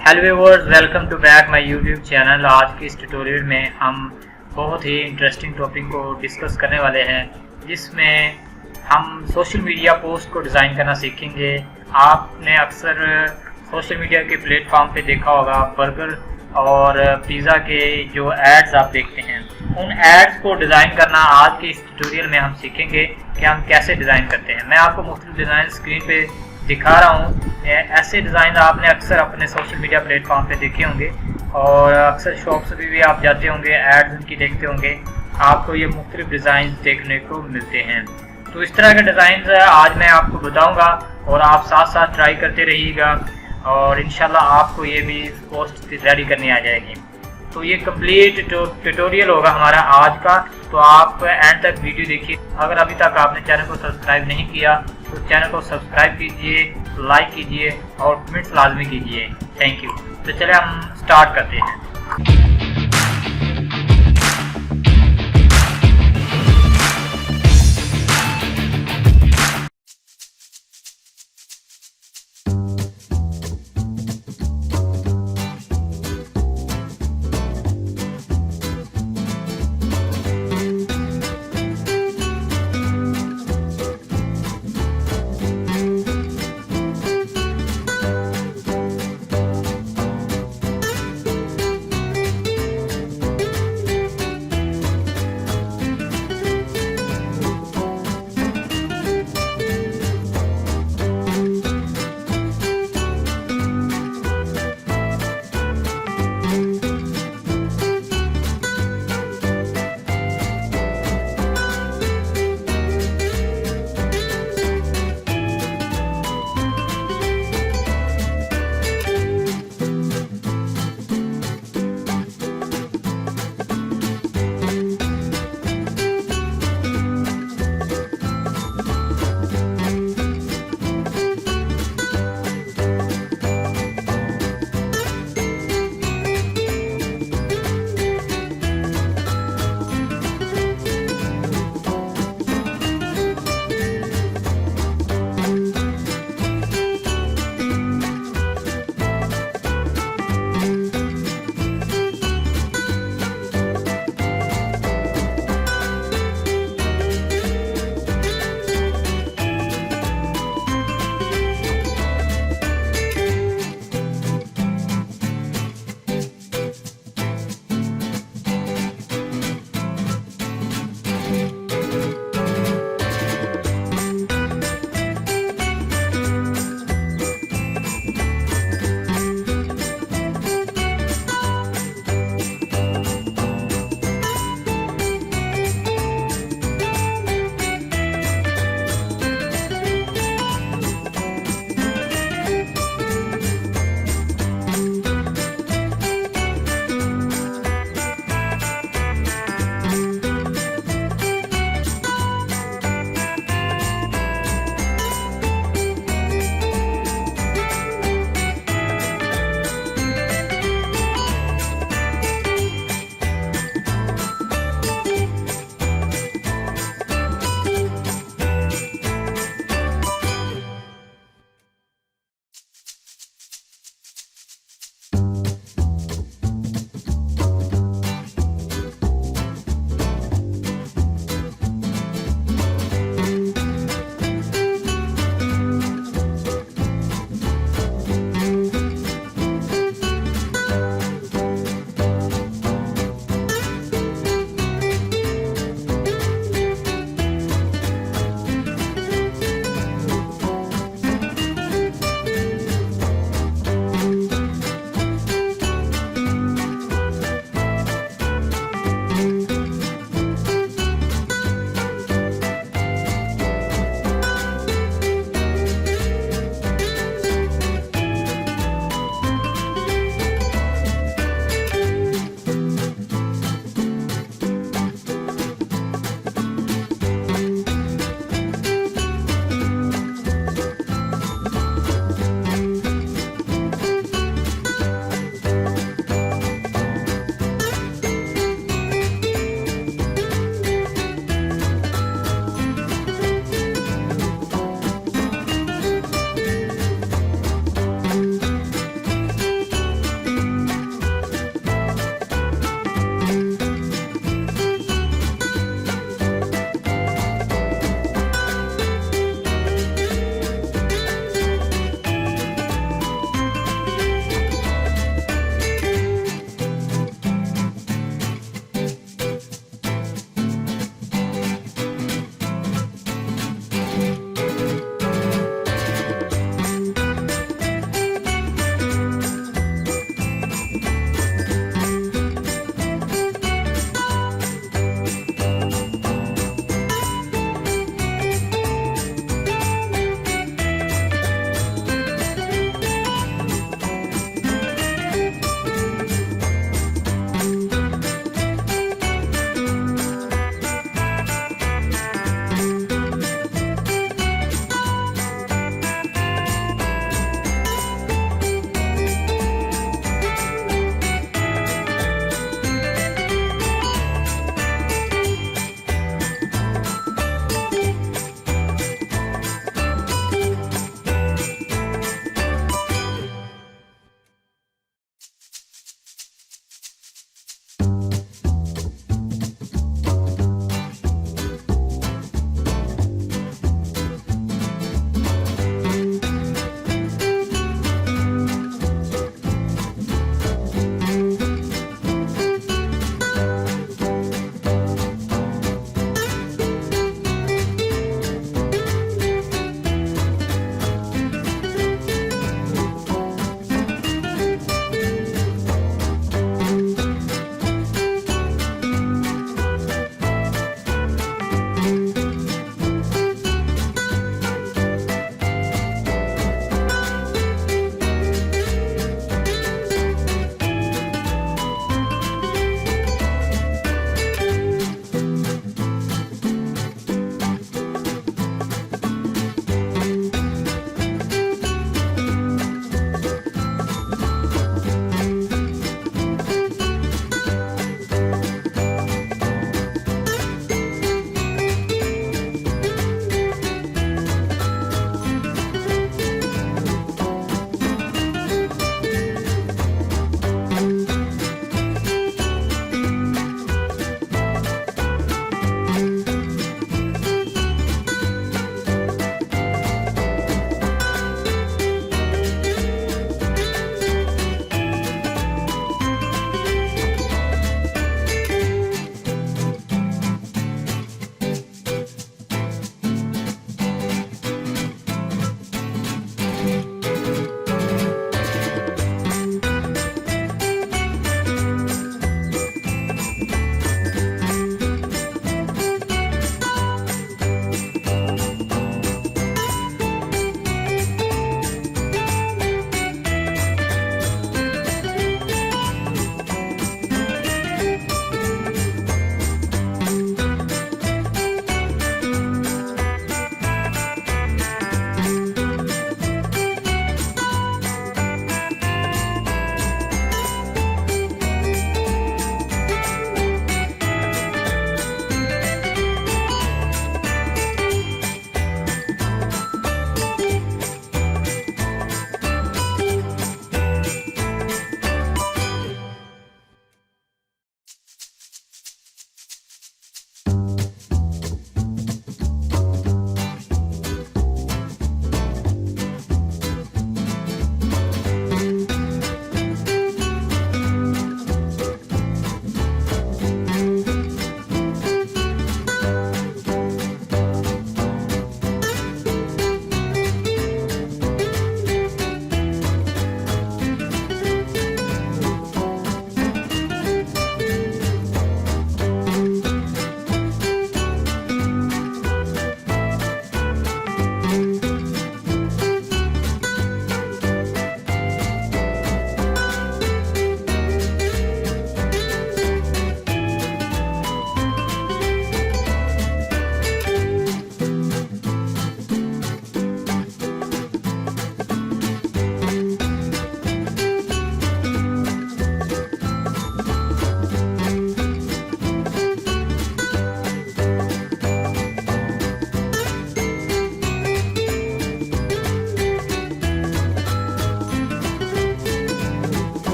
Hello viewers, welcome to back my YouTube channel. आज के इस ट्यूटोरियल में हम बहुत ही इंटरेस्टिंग टॉपिक को डिस्कस करने वाले हैं, जिसमें हम सोशल मीडिया पोस्ट को डिज़ाइन करना सीखेंगे। आपने अक्सर सोशल मीडिया के प्लेटफॉर्म पे देखा होगा बर्गर और पिज़्ज़ा के जो एड्स आप देखते हैं, उन एड्स को डिज़ाइन करना आज के इस ट्यूटोरियल में हम सीखेंगे कि हम कैसे डिज़ाइन करते हैं। मैं आपको मुख्तलिफ डिज़ाइन स्क्रीन पे दिखा रहा हूँ। ऐसे डिज़ाइन आपने अक्सर अपने सोशल मीडिया प्लेटफॉर्म पे देखे होंगे और अक्सर शॉप्स पे भी आप जाते होंगे, एड्स उनकी देखते होंगे, आपको ये मुख्तलिफ डिज़ाइन देखने को मिलते हैं। तो इस तरह के डिज़ाइन आज मैं आपको बताऊंगा और आप साथ साथ ट्राई करते रहिएगा और इंशाल्लाह आपको ये भी पोस्ट रेडी करनी आ जाएगी। तो ये कंप्लीट ट्यूटोरियल होगा हमारा आज का, तो आप एंड तक वीडियो देखिए। अगर अभी तक आपने चैनल को सब्सक्राइब नहीं किया तो चैनल को सब्सक्राइब कीजिए, लाइक कीजिए और कमेंट्स लाजमी कीजिए। Thank you. तो चले हम स्टार्ट करते हैं।